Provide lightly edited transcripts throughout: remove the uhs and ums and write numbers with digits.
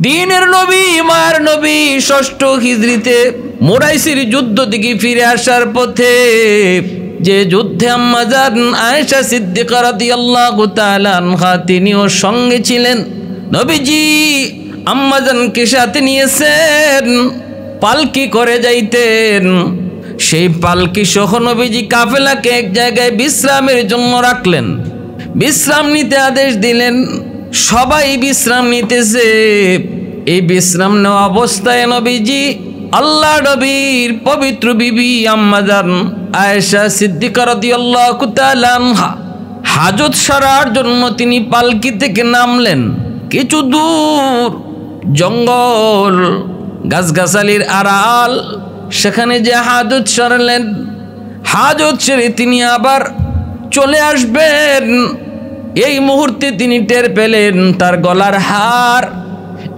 দ্বীনের নবী মার নবী ৬ষ্ঠ হিজরিতে মুরাইসির যুদ্ধ থেকে ফিরে আসার পথে যে যুদ্ধে আম্মা জান আয়েশা সিদ্দিকা রাদিয়াল্লাহু তাআলা আনহা তিনিও সঙ্গে ছিলেন। নবীজি আম্মা জানকে সাথে নিয়েছেন, পালকি করে যাইতেন। সেই পালকি সহ নবীজি কাফেলাকে এক জায়গায় বিশ্রামের জন্য রাখলেন, বিশ্রাম নিতে আদেশ দিলেন। সবাই বিশ্রাম নিতেছে। এই বিশ্রাম নেওয়া অবস্থায় নবীজি আল্লাহ নবীর পবিত্র বিবি আম্মা জান আয়েশা সিদ্দিকা রাদিয়াল্লাহু তাআলা আনহা হাজত সারার জন্য তিনি পালকি থেকে নামলেন। কিছু দূর জঙ্গল গাছগাছালির আড়াল, সেখানে যে হাজত সারলেন। হাজত সেরে তিনি আবার চলে আসবেন। এই মুহূর্তে তিনি টের পেলেন তার গলার হার,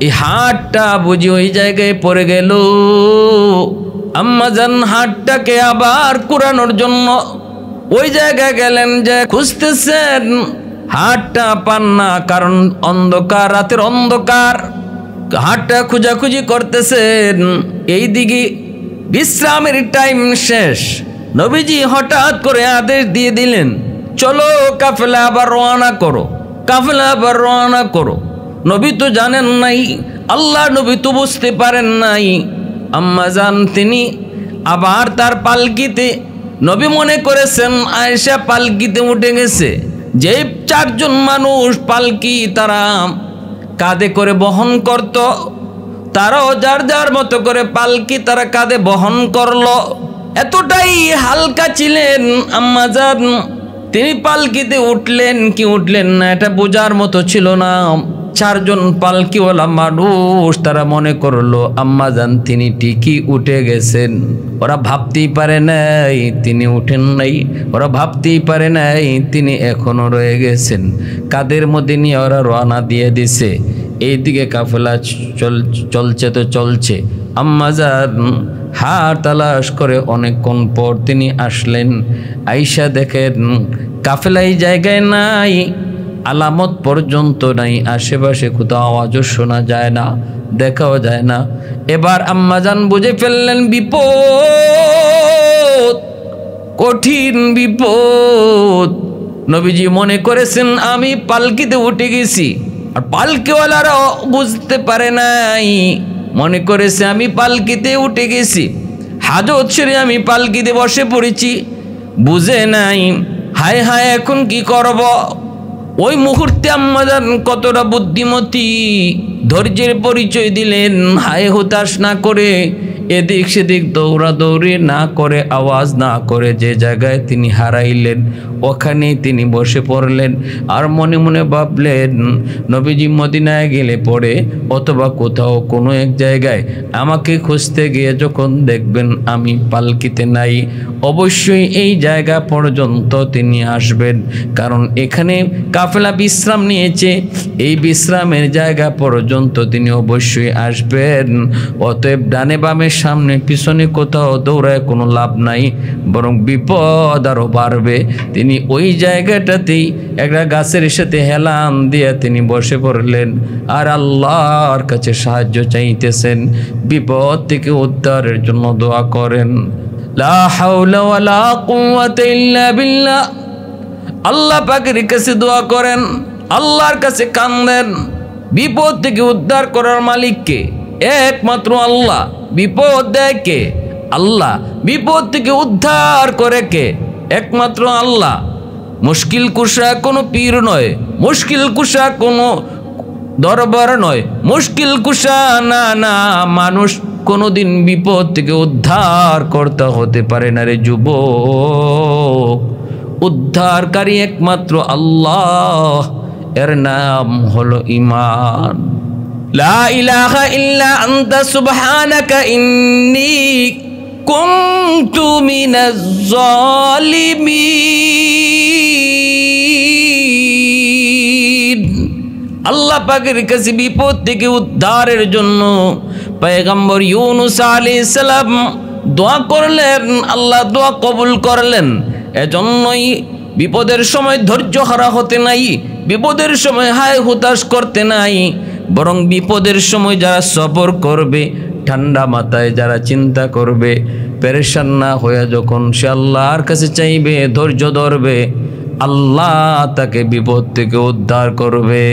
এই হারটা বুঝি ওই জায়গায় পড়ে গেল। আম্মা জান হারটাকে আবার কুড়ানোর জন্য ওই জায়গায় গেলেন, যে খুঁজতেছেন, হারটা পান না, কারণ অন্ধকার, রাতের অন্ধকার। হারটা খোঁজাখুঁজি করতেছেন। এই দিকে বিশ্রামের টাইম শেষ। নবীজি হঠাৎ করে আদেশ দিয়ে দিলেন, চলো কাফেলা আবার রওনা করো, কাফেলা আবার রওনা করো। নবী তো জানেন নাই, আল্লাহ নবী তো বুঝতে পারেন নাই। আম্মা জান তিনি আবার তার পালকিতে, নবী মনে করেছেন আয়েশা পালকিতে উঠে গেছে। যে 4 জন মানুষ পালকি তারা কাঁধে করে বহন করত, তারাও যার যার মতো করে পালকি তারা কাঁধে বহন করলো। এতটাই হালকা ছিলেন আম্মা জান, তিনি পালকিতে উঠলেন কি উঠলেন না এটা বোঝার মতো ছিল না। 4 জন পালকিওয়ালা মানুষ তারা মনে করলো আম্মা জান তিনি ঠিকই উঠে গেছেন। ওরা ভাবতেই পারে নাই তিনি উঠেন নাই, ওরা ভাবতেই পারে নাই তিনি এখনো রয়ে গেছেন। কাদের মধ্যে নিয়ে ওরা রওনা দিয়ে দিছে। এইদিকে কাফেলা চলছে তো চলছে। আম্মা জান হার তালাশ করে অনেকক্ষণ পর তিনি আসলেন। আয়েশা দেখেন কাফেলা এই জায়গায় নাই, আলামত পর্যন্ত নাই, আশেপাশে কোথাও আওয়াজও শোনা যায় না, দেখাও যায় না। এবার আম্মা জান বুঝে ফেললেন বিপদ, কঠিন বিপদ। নবীজি মনে করেছেন আমি পালকিতে উঠে গেছি, আর পালকিওয়ালারাও বুঝতে পারে নাই, মনে করেছে আমি পালকিতে উঠে গেছি, হাজত সেরে আমি পালকিতে বসে পড়েছি, বুঝে নাই। হায় হায় এখন কি করব। ওই মুহূর্তে আম্মা জান কতটা বুদ্ধিমতী, ধৈর্যের পরিচয় দিলেন। হায় হতাশ না করে, এদিক সেদিক দৌড়াদৌড়ি না করে, আওয়াজ না করে, যে জায়গায় তিনি হারাইলেন ওখানেই তিনি বসে পড়লেন। আর মনে মনে ভাবলেন নবীজি মদিনায় গেলে পরে অথবা কোথাও কোনো এক জায়গায় আমাকে খুঁজতে গিয়ে যখন দেখবেন আমি পালকিতে নাই, অবশ্যই এই জায়গা পর্যন্ত তিনি আসবেন, কারণ এখানে কাফেলা বিশ্রাম নিয়েছে, এই বিশ্রামের জায়গা পর্যন্ত তিনি অবশ্যই আসবেন। অতএব ডানে বামে সামনে পিছনে কোথাও দৌড়ায় কোনো লাভ নাই, বরং বিপদ আরো বাড়বে। তিনি ওই জায়গাটাতেই একটা গাছের সাথে হেলান দিয়ে তিনি বসে পড়লেন আর আল্লাহর কাছে সাহায্য চাইতেছেন, বিপদ থেকে উদ্ধারের জন্য দোয়া করেন। লা হাওলা ওয়ালা কুওয়াতা ইল্লা বিল্লাহ। আল্লাহ পাকের কাছে দোয়া করেন, আল্লাহর কাছে কান্দেন। বিপদ থেকে উদ্ধার করার মালিককে একমাত্র আল্লাহ। বিপদ দেয় কে? আল্লাহ। বিপদ থেকে উদ্ধার করে কে? একমাত্র আল্লাহ। মুশকিল কুশা কোনো পীর নয়, মুশকিল কুশা কোনো দরবার নয়, মুশকিল কুশা না না মানুষ কোনোদিন বিপদ থেকে উদ্ধার করতে হতে পারে না রে যুবক। উদ্ধারকারী একমাত্র আল্লাহ, এর নাম হলো ঈমান। লা ইলাহা ইল্লা আনতা সুবহানাকা ইন্নী কুনতু মিনাজ জালিমিন। আল্লাহ পাকের কাছে বিপদ থেকে উদ্ধারের জন্য পয়গম্বর ইউনূস আলাইহিস সালাম দোয়া করলেন, আল্লাহ দোয়া কবুল করলেন। এজন্যই বিপদের সময় ধৈর্য হারা হতে নাই, বিপদের সময় হায় হুতাশ করতে নাই, বরং বিপদের সময় যারা সবর করবে, ঠান্ডা মাথায় যারা চিন্তা করবে, পেরেশান না হয়ে যখন সে আল্লাহর কাছে চাইবে, ধৈর্য ধরবে, আল্লাহ তাকে বিপদ থেকে উদ্ধার করবে।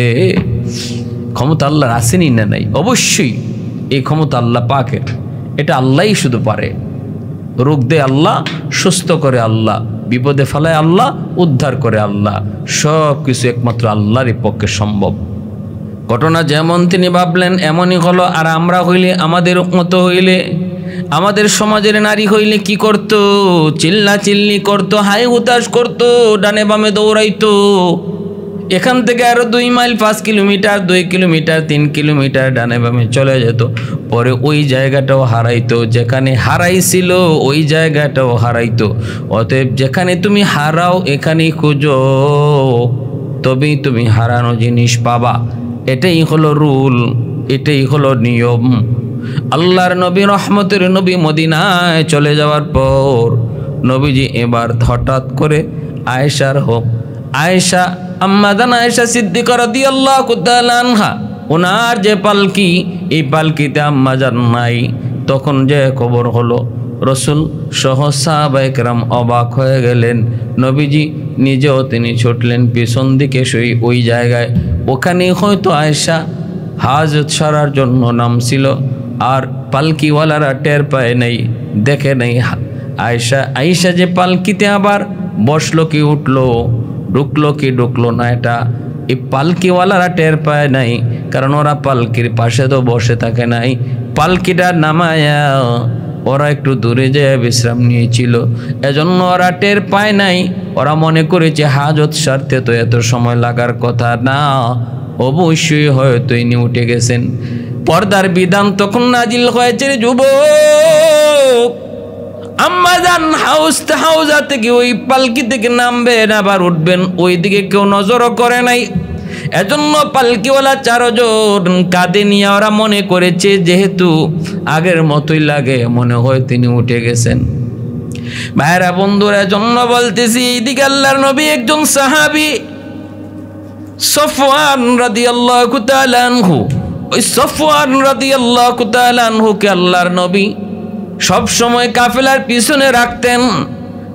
ক্ষমতা আল্লাহর আসেনি না নাই? অবশ্যই এই ক্ষমতা আল্লাহ পাকের। এটা আল্লাহই শুধু পারে। রোগ দেয় আল্লাহ, সুস্থ করে আল্লাহ, বিপদে ফেলায় আল্লাহ, উদ্ধার করে আল্লাহ। সব কিছু একমাত্র আল্লাহরই পক্ষে সম্ভব। ঘটনা যেমন তিনি ভাবলেন এমনই হলো। আর আমরা হইলে, আমাদের মতো হইলে, আমাদের সমাজের নারী হইলে কি করতো? চিল্লা চিল্লি করতো, হাই হুতাশ করতো, ডানে বামে দৌড়াইতো। এখান থেকে আরো 2 মাইল, 5 কিলোমিটার, 2 কিলোমিটার, 3 কিলোমিটার ডানে বামে চলে যেত। পরে ওই জায়গাটাও হারাইতো, যেখানে হারাইছিল ওই জায়গাটাও হারাইতো। অতএব যেখানে তুমি হারাও এখানেই খুঁজো, তবেই তুমি হারানো জিনিস পাবা। এটাই হলো রুল, এটাই হলো নিয়ম। আল্লাহর নবী, রহমতের নবী মদিনায় চলে যাওয়ার পর নবীজি এবার হঠাৎ করে আয়েশা আম্মাজান আয়েশা সিদ্দিকা রাদিয়াল্লাহু তাআলা আনহা, ওনার যে পালকি, এই পালকিতে আম্মাজান নাই। তখন যে খবর হলো, রসুল সহ সাহাবায়ে কেরাম অবাক হয়ে গেলেন। নবীজি নিজেও তিনি ছুটলেন পিছন দিকে ওই জায়গায়। ওখানেই হয়তো আয়েশা হাজত সারার জন্য নামছিল, আর পালকিওয়ালারা টের পায় নাই, দেখে নাই আয়েশা যে পালকিতে আবার বসলো কি উঠলো, ঢুকলো কি ঢুকলো না, এটা এই পালকিওয়ালারা টের পায় নাই। কারণ ওরা পালকির পাশে তো বসে থাকে নাই, পালকিটা নামায়া ওরা একটু দূরে যেয়ে বিশ্রাম নিয়েছিল, এজন্য ওরা টের পায় নাই। ওরা মনে করেছে হাজত সারতে তো এত সময় লাগার কথা না, অবশ্যই হয়তো ইনি উঠে গেছেন। পর্দার বিধান তখন নাজিল হয়েছে, যুবক আম্মাজান হাউজা থেকে ওই পালকি থেকে নামবেন, আবার উঠবেন, ওই দিকে কেউ নজরও করে নাই। এজন্য পালকিওয়ালা 4 জন কাঁধে নিয়ে ওরা মনে করেছে যেহেতু আগের মতোই লাগে, মনে হয় তিনি উঠে গেছেন। ভাইরা বন্ধুরা, এজন্য বলতেছি, এইদিকে আল্লাহর নবী একজন সাহাবী সফওয়ান রাদিয়াল্লাহু তাআলা আনহু, ওই সফওয়ান রাদিয়াল্লাহু তাআলা আনহুকে আল্লাহর নবী সব সময় কাফেলার পিছনে রাখতেন।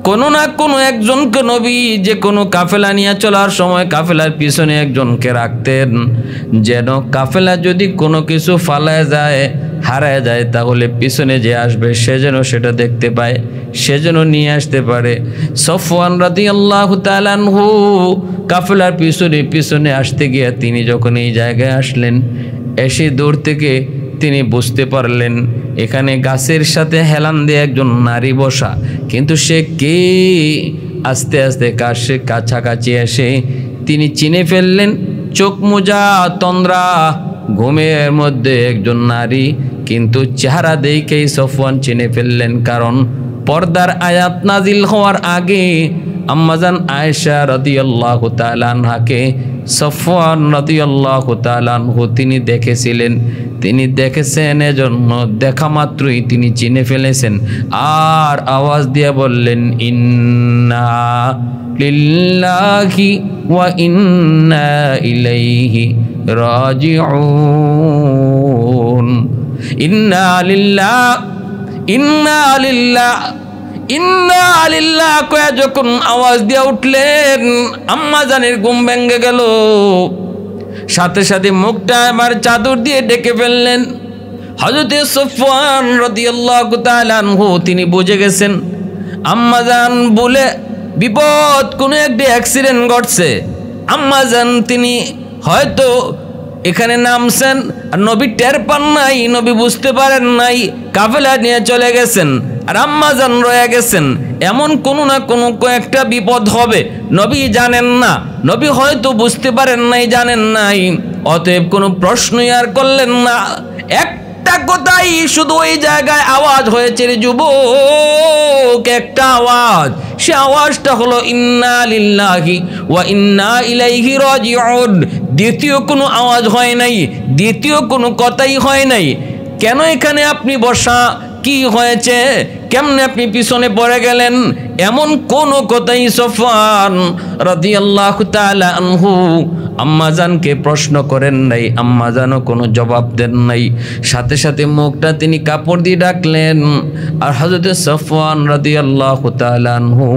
কোনো না কোনো একজনকে নবী যে কোনো কাফেলা নিয়ে চলার সময় কাফেলার পিছনে একজনকে রাখতেন, যেন কাফেলা যদি কোনো কিছু ফালায় যায়, হারায় যায়, তাহলে পিছনে যে আসবে সে যেন সেটা দেখতে পায়, সে যেন নিয়ে আসতে পারে। সফওয়ান রাদিয়াল্লাহু তাআলা আনহু কাফেলার পিছনে আসতে গিয়ে তিনি যখন এই জায়গায় আসলেন, এসে দূর থেকে তিনি বুঝতে পারলেন এখানে গাছের সাথে হেলান দিয়ে একজন নারী বসা, কিন্তু সে কে? আস্তে আস্তে কাছাকাছি এসে তিনি চিনে ফেললেন, চোখ মোজা, তন্দ্রা, ঘুমের মধ্যে একজন নারী, কিন্তু চেহারা দেখেই সফওয়ান চিনে ফেললেন। কারণ পর্দার আয়াত নাজিল হওয়ার আগে আম্মাজান আয়েশা রাদিয়াল্লাহু তাআলা আনহাকে সফওয়ান রাদিয়াল্লাহু তাআলা আনহু তিনি দেখেছিলেন। তিনি দেখেছেন, এজন্য দেখা মাত্রই তিনি চিনে ফেলেছেন, আর আওয়াজ দিয়ে বললেন, ইন্না লিল্লাহি ওয়া ইন্না ইলাইহি রাজিউন। ইন্না লিল্লাহ, ইন্না লিল্লাহ, ইন্না লিল্লাহ কয়া যখন আওয়াজ দিয়ে উঠলেন, আম্মাজানের ঘুম ভেঙে গেল। সাথে সাথে মুখটা এবার চাদর দিয়ে ঢেকে ফেললেন। হযরতে সফওয়ান রাদিয়াল্লাহু তাআলা আনহু তিনি বুঝে গেছেন আম্মাজান বলে বিপদ, কোনো একটা অ্যাক্সিডেন্ট ঘটছে। আম্মাজান তিনি হয়তো এখানে নামছেন, আর নবী টের পান নাই, নবী বুঝতে পারেন নাই, কাফেলা নিয়ে চলে গেছেন, আর আম্মাজান রয়ে গেছেন। এমন কোনো না কোনো একটা বিপদ হবে, নবী জানেন না, নবী হয়তো বুঝতে পারেন নাই, জানেন নাই। অতএব কোনো প্রশ্নই আর করলেন না। একটা কথাই শুধু ওই জায়গায় আওয়াজ হয়েছে, রে যুবক, একটা আওয়াজ। সে আওয়াজটা হলো ইন্না লিল্লাহি ওয়া ইন্না ইলাইহি রাজিউন। দ্বিতীয় কোনো আওয়াজ হয় নাই, দ্বিতীয় কোনো কথাই হয় নাই। কেন এখানে আপনি বসা, কি হয়েছে, কেমনে আপনি পিছনে পড়ে গেলেন, এমন কোন কথাই সফওয়ান রাদিয়াল্লাহু তাআলা আনহু আম্মাজানকে প্রশ্ন করেন নাই, আম্মাজানও কোনো জবাব দেন নাই। সাথে সাথে মুখটা তিনি কাপড় দিয়ে ঢাকলেন। আর হযরত সফওয়ান রাদিয়াল্লাহু তাআলা আনহু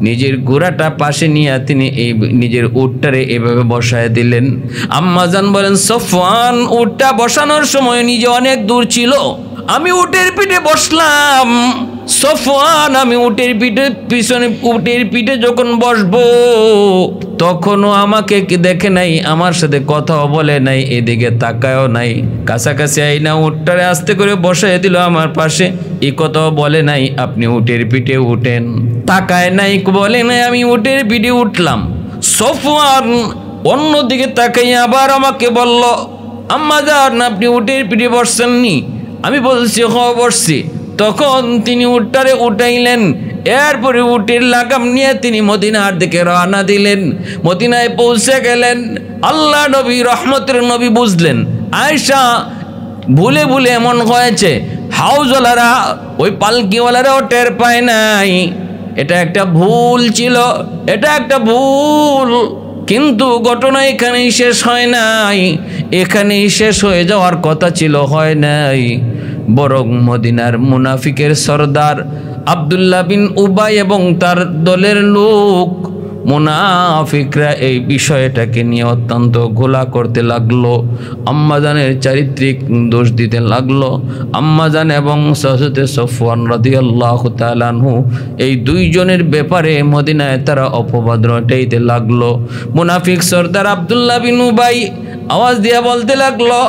নিজের ঘোড়াটা পাশে নিয়ে তিনি এই নিজের উটটারে এভাবে বসায় দিলেন। আম্মাজান বলেন, সফওয়ান উটটা বসানোর সময় নিজে অনেক দূর ছিল, আমি উটের পিঠে বসলাম। সফওয়ান, আমি উটের পিঠে পিছনে উটের পিঠে যখন বসবো তখনও আমাকে কি দেখে নাই, আমার সাথে কথাও বলে নাই, এদিকে তাকায়ও নাই। কাছাকাছি আইনা উটটারে আস্তে করে বসাই দিল আমার পাশে, এই কথাও বলে নাই আপনি উটের পিঠে উঠেন, তাকায় নাই, বলে নাই আমি উটের পিঠে উঠলাম। সফওয়ান অন্যদিকে তাকাই আবার আমাকে বলল, আম্মাজান আপনি উটের পিঠে বসছেননি? আমি বলছি হ বসছি। তখন তিনি উটটারে উঠাইলেন, এরপরে উটের লাগাম নিয়ে তিনি মদিনার দিকে রওনা দিলেন। মদিনায় পৌঁছে গেলেন। আল্লাহ নবী রহমতের নবী বুঝলেন আয়েশা ভুলে ভুলে এমন হয়েছে, হাউজওয়ালারা ওই পালকিওয়ালারাও টের পায় নাই। এটা একটা ভুল ছিল, এটা একটা ভুল। কিন্তু ঘটনা এখানেই শেষ হয় নাই, এখানেই শেষ হয়ে যাওয়ার কথা ছিল, হয় নাই। বরং মদিনার মুনাফিকের সরদার আব্দুল্লাহ বিন উবাই এবং তার দলের লোক মুনাফিকরা এই বিষয়টাকে নিয়ে অত্যন্ত ঘোলা করতে লাগলো, আম্মাজানের চারিত্রিক দোষ দিতে লাগলো। আম্মাজান এবং হযরত সফওয়ান রাদিয়াল্লাহু তাআলা আনহু এই দুইজনের ব্যাপারে মদিনায় তারা অপবাদ রটাইতে লাগলো। মুনাফিক সরদার আব্দুল্লাহ বিন উবাই আওয়াজ দিয়ে বলতে লাগলো,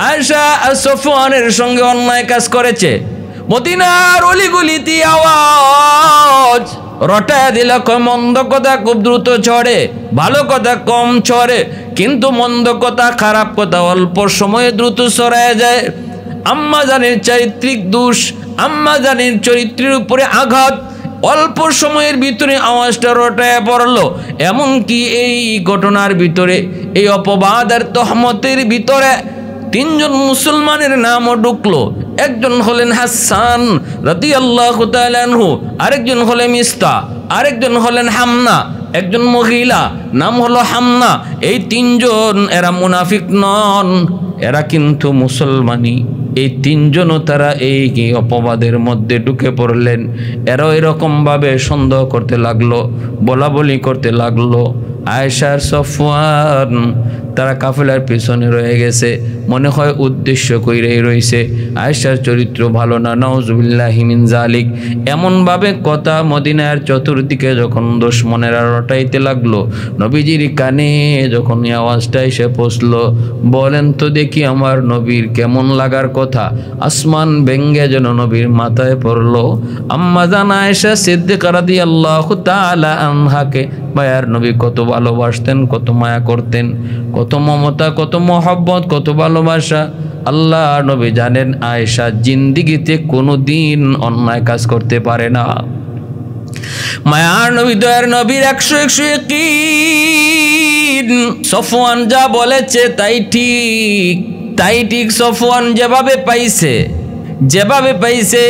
আয়েশা আর সফওয়ানের সঙ্গে অন্যায় কাজ করেছে। মদিনার অলিগলিতে আওয়াজ রটায় দিল, মন্দ কথা খুব দ্রুত ছড়ে, ভালো কথা কম ছড়ে, কিন্তু মন্দ কথা খারাপ কথা অল্প সময়ে দ্রুত ছড়ায় যায়। আম্মাজানের চারিত্রিক দোষ, আম্মাজানের চরিত্রের উপরে আঘাত অল্প সময়ের ভিতরে আওয়াজটা রটায় পড়লো। এমনকি এই ঘটনার ভিতরে, এই অপবাদ আর তহমতের ভিতরে তিনজন মুসলমানের নামও ঢুকলো। একজন হলেন হাসান রাদিয়াল্লাহু তাআলা আনহু, আরেকজন হলেন মিস্তা, আরেকজন হলেন হামনা, একজন মহিলা নাম হলো হামনা। এই তিনজন এরা মুনাফিক নন, এরা কিন্তু মুসলমানই। এই তিনজনও তারা এই অপবাদের মধ্যে ঢুকে পড়লেন। এরাও এরকমভাবে সন্দেহ করতে লাগলো, বলা বলি করতে লাগলো। আয়েশার সফওয়ান তারা কাফেলার পিছনে রয়ে গেছে, মনে হয় উদ্দেশ্য কইরাই রয়েছে। আয়েশার চরিত্র ভালো না, নাউজুবিল্লাহি মিন জালিক। এমনভাবে কথা মদিনার চতুর্দিকে যখন দুশমনেরা রটাইতে লাগলো, নবীজির কানে যখন এই আওয়াজটা এসে পৌঁছলো, বলেন তো দেখি আমার নবীর কেমন লাগার কথা। আসমান ভেঙ্গে যেন নবীর মাথায় পড়লো। আম্মাজান আয়েশা সিদ্দিকা রাদিয়াল্লাহু তাআলা আনহাকে মায়ার নবী কত ভালোবাসতেন, কত মায়া করতেন, কত মমতা, কত মহব্বত, কত ভালোবাসা। আল্লাহ নবী জানেন আয়েশা জিন্দিগিতে কোনো দিন অন্যায় কাজ করতে পারে না। মায়ার নবী দয়ার নবীর 100 ইয়াকিন। সফওয়ান যা বলেছে তাই ঠিক, তাই ঠিক। সফওয়ান যেভাবে পাইছে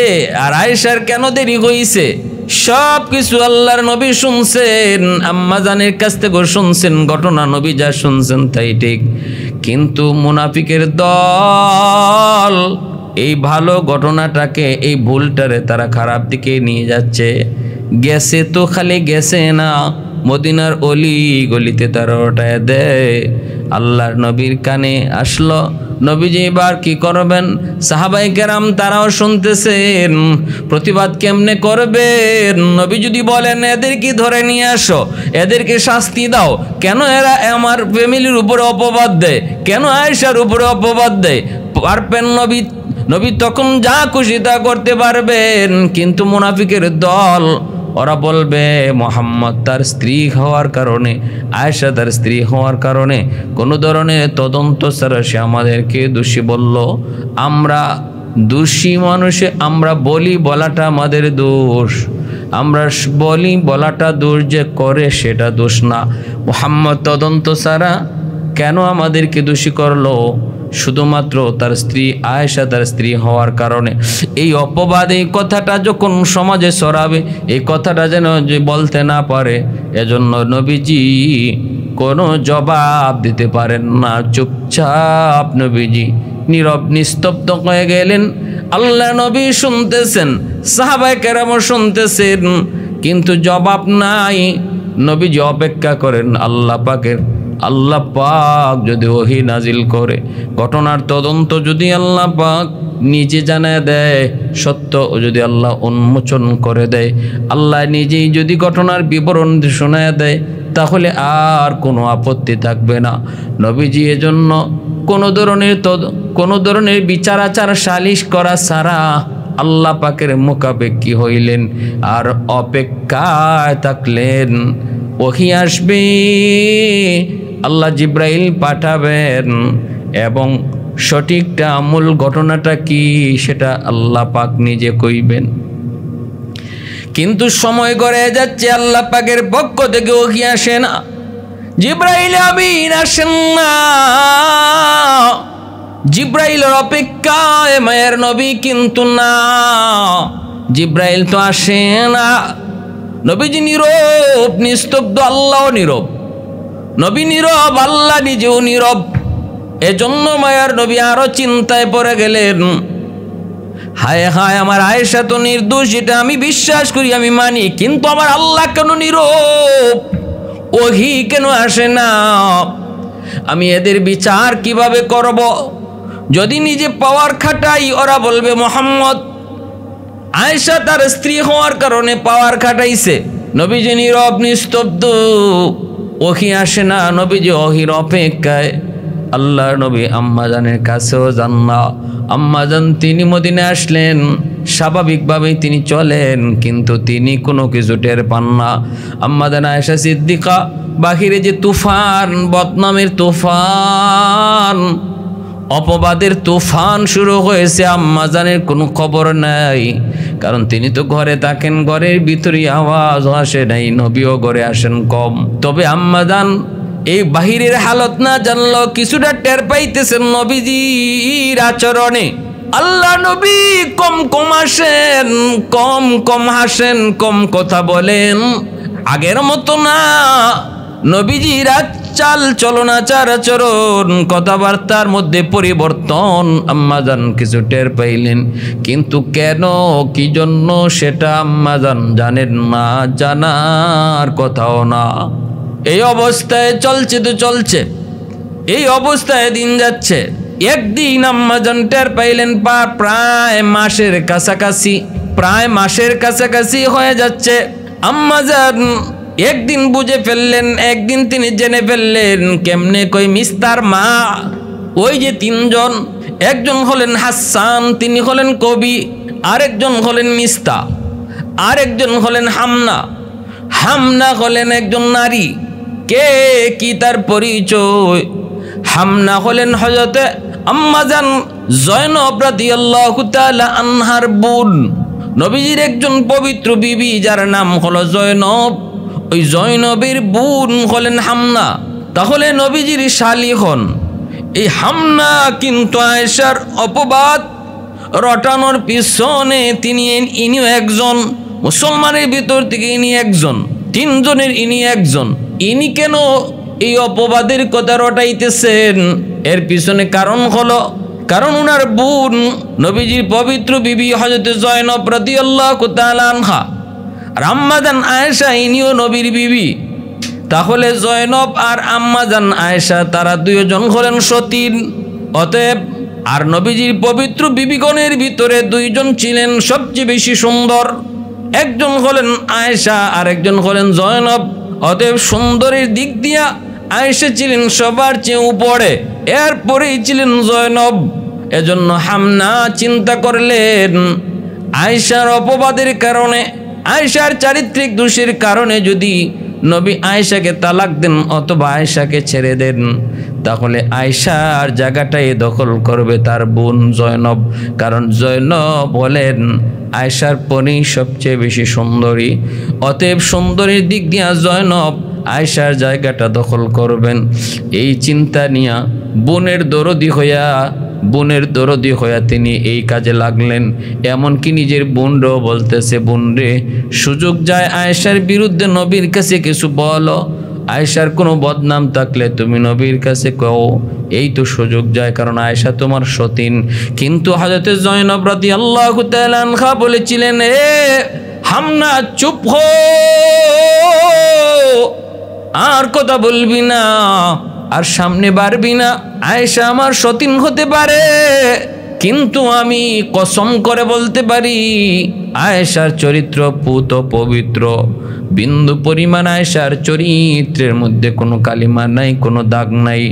আর আয়েশার কেন দেরি হইছে সব কিছু আল্লাহর নবী শুনছেন, আম্মাজানের কাছ থেকে শুনছেন। ঘটনা নবী যা শুনছেন তাই ঠিক। কিন্তু মুনাফিকের দল এই ভালো ঘটনাটাকে, এই ভুলটারে তারা খারাপ দিকে নিয়ে যাচ্ছে। গেছে তো খালি গেছে না, মদিনার অলি গলিতে তারা ওটায় দেয়। আল্লাহর নবীর কানে আসলো। নবীজি এবার কি করবেন? সাহাবায়ে কেরাম তারাও শুনতেছেন, প্রতিবাদ কেমনে করবেন? নবী যদি বলেন এদেরকে ধরে নিয়ে আসো, এদেরকে শাস্তি দাও, কেন এরা আমার ফ্যামিলির উপরে অপবাদ দেয়, কেন আয়েশার উপরে অপবাদ দেয়? পারবেন নবী তখন যা খুশি তা করতে পারবেন। কিন্তু মুনাফিকের দল ওরা বলবে মুহাম্মদ তার স্ত্রী হওয়ার কারণে, আয়েশা তার স্ত্রী হওয়ার কারণে কোনো ধরনের তদন্ত ছাড়া সে আমাদেরকে দোষী বলল। আমরা দোষী মানুষে আমরা বলাটা আমাদের দোষ, আমরা বলাটা দোষ, যে করে সেটা দোষ না। মুহাম্মদ তদন্ত ছাড়া কেন আমাদেরকে দোষী করলো? শুধুমাত্র তার স্ত্রী আয়েশা তার স্ত্রী হওয়ার কারণে। এই অপবাদ, এই কথাটা যখন সমাজে ছড়াবে, এই কথাটা যেন যে বলতে না পারে, এজন্য নবীজি কোনো জবাব দিতে পারেন না। চুপচাপ নবীজি নীরব নিস্তব্ধ হয়ে গেলেন। আল্লাহ নবী শুনতেছেন, সাহাবায়ে কেরামও শুনতেছেন, কিন্তু জবাব নাই। নবীজি অপেক্ষা করেন আল্লাহ পাকের। আল্লাহ পাক যদি ওহী নাজিল করে, ঘটনার তদন্ত যদি আল্লাহ পাক নিজে জানায় দেয়, সত্য যদি আল্লাহ উন্মোচন করে দেয়, আল্লাহ নিজেই যদি ঘটনার বিবরণ শোনায় দেয়, তাহলে আর কোনো আপত্তি থাকবে না। নবীজি এজন্য কোনো ধরনের বিচার আচার সালিশ করা ছাড়া আল্লাহ পাকের মুখাপেক্ষী হইলেন আর অপেক্ষায় থাকলেন। ওহী আসবে, আল্লাহ জিব্রাইল পাঠাবেন এবং সঠিকটা মূল ঘটনাটা কি সেটা আল্লাহ পাক নিজে কইবেন। কিন্তু সময় গড়ে যাচ্ছে, আল্লাহ পাকের পক্ষ থেকে ওহী আসে না, জিব্রাইল আমিন আসেন না। জিব্রাইলের অপেক্ষায় মায়ের নবী কিন্তু না, জিব্রাইল তো আসে না। নবীজি নীরব নিস্তব্ধ, আল্লাহও নীরব। নবী নীরব, আল্লাহ নিজেও নীরব। এজন্য মায়ার নবী আরো চিন্তায় পড়ে গেলেন। হায় হায়, আমার আয়েশা তো নির্দোষ, এটা আমি বিশ্বাস করি, আমি মানি, কিন্তু আমার আল্লাহ কেন নীরব? ওহী কেন আসে না? আমি এদের বিচার কিভাবে করব? যদি নিজে পাওয়ার খাটাই, ওরা বলবে মুহাম্মদ। আয়েশা তার স্ত্রী হওয়ার কারণে পাওয়ার খাটাইছে। নবীজি নীরব নিস্তব্ধ, ওহী আসে না। নবীজি ওহীর অপেক্ষায়। আল্লাহর নবী আম্মাজানের কাছেও যান না। আম্মাজান তিনি মদিনায় আসলেন, স্বাভাবিকভাবেই তিনি চলেন, কিন্তু তিনি কোনো কিছু টের পান না। আম্মাজান আয়েশা সিদ্দিকা, বাহিরে যে তুফান, বদনামের তুফান, অপবাদের তুফান শুরু হয়েছে, আম্মাজানের কোনো খবর নাই। কারণ তিনি তো ঘরে থাকেন, ঘরের ভিতরে আওয়াজ আসে নাই, নবীও ঘরে আসেন কম। তবে আম্মাজান এই বাহিরের হালত না জানলো, কিছুটা টের পাইতেছেন নবীজির আচরণে। আল্লাহ নবী কম কম আসেন, কম কম হাসেন, কম কথা বলেন, আগের মতো না। নবীজির চাল চলন, আচার আচরণ, কথাবার্তার মধ্যে পরিবর্তন আম্মাজান কিছু টের পাইলেন, কিন্তু কেন, কি জন্য সেটা আম্মাজান জানেন না, জানার কথাও না। এই অবস্থায় চলছে তো চলছে, এই অবস্থায় দিন যাচ্ছে। একদিন আম্মাজান টের পাইলেন প্রায় মাসের কাছাকাছি হয়ে যাচ্ছে। আম্মাজান একদিন বুঝে ফেললেন, একদিন তিনি জেনে ফেললেন। কেমনে? কই মিস্তার মা, ওই যে তিনজন, একজন হলেন হাসান, তিনি হলেন কবি, আরেকজন হলেন মিস্তা, আরেকজন হলেন হামনা। হামনা হলেন একজন নারী। কে কি তার পরিচয়? হামনা হলেন হযরতে আম্মাজান জয়নব রাদিয়াল্লাহু তাআলা আনহার বোন, নবীজির একজন পবিত্র বিবি যার নাম হলো জয়নব। ওই জয়নবের বোন হলেন হামনা। তাহলে নবীজির শালী হন এই হামনা। কিন্তু আয়েশার অপবাদ রটানোর পিছনে ইনিও একজন, মুসলমানের ভিতর থেকে ইনি একজন, তিনজনের ইনি একজন। ইনি কেন এই অপবাদের কথা রটাইতেছেন? এর পিছনে কারণ হলো, কারণ উনার বোন নবীজির পবিত্র বিবি হযরতে জয়নব রাদিয়াল্লাহু তাআলা আনহা, আর আম্মাজান আয়েশা ইনিও নবীর বিবি। তাহলে জয়নব আর আম্মাজান আয়েশা তারা দুইজন হলেন সতীন। অতএব আর নবীজির পবিত্র বিবিগণের ভিতরে দুইজন ছিলেন সবচেয়ে বেশি সুন্দর, একজন হলেন আয়েশা আর একজন হলেন জয়নব। অতএব সুন্দরের দিক দিয়া আয়েশা ছিলেন সবার চেয়ে উপরে, এরপরেই ছিলেন জয়নব। এজন্য হামনা চিন্তা করলেন আয়েশার অপবাদের কারণে, আয়েশার চারিত্রিক দোষের কারণে যদি নবী আয়েশাকে তালাক দেন অথবা আয়েশাকে ছেড়ে দেন, তাহলে আয়েশার জায়গাটাই দখল করবে তার বোন জয়নব। কারণ জয়নব বলেন আয়েশার পরই সবচেয়ে বেশি সুন্দরী। অতএব সুন্দরীর দিক দিয়া জয়নব আয়েশার জায়গাটা দখল করবেন। এই চিন্তা নিয়ে বোনের দরদি হইয়া তিনি এই কাজে লাগলেন। এমনকি নিজের বোনরাও বলতেছে, বোন রে, সুযোগ যায় আয়েশার বিরুদ্ধে নবীর কাছে কিছু বলো। আয়েশার কোনো বদনাম থাকলে তুমি নবীর কাছে কও, এই তো সুযোগ যায়, কারণ আয়েশা তোমার সতীন। কিন্তু হযরতে জয়নব রাদিয়াল্লাহু তাআলা আনহা বলেছিলেন, এ হামনা চুপ হো, আর কথা বলবি না, আর সামনে বাড়বি না। আয়েশা আমার সতীন হতে পারে, কিন্তু আমি কসম করে বলতে পারি আয়েশার চরিত্র পুত পবিত্র, বিন্দু পরিমাণ আয়েশার চরিত্রের মধ্যে কোনো কালিমা নাই, কোনো দাগ নাই।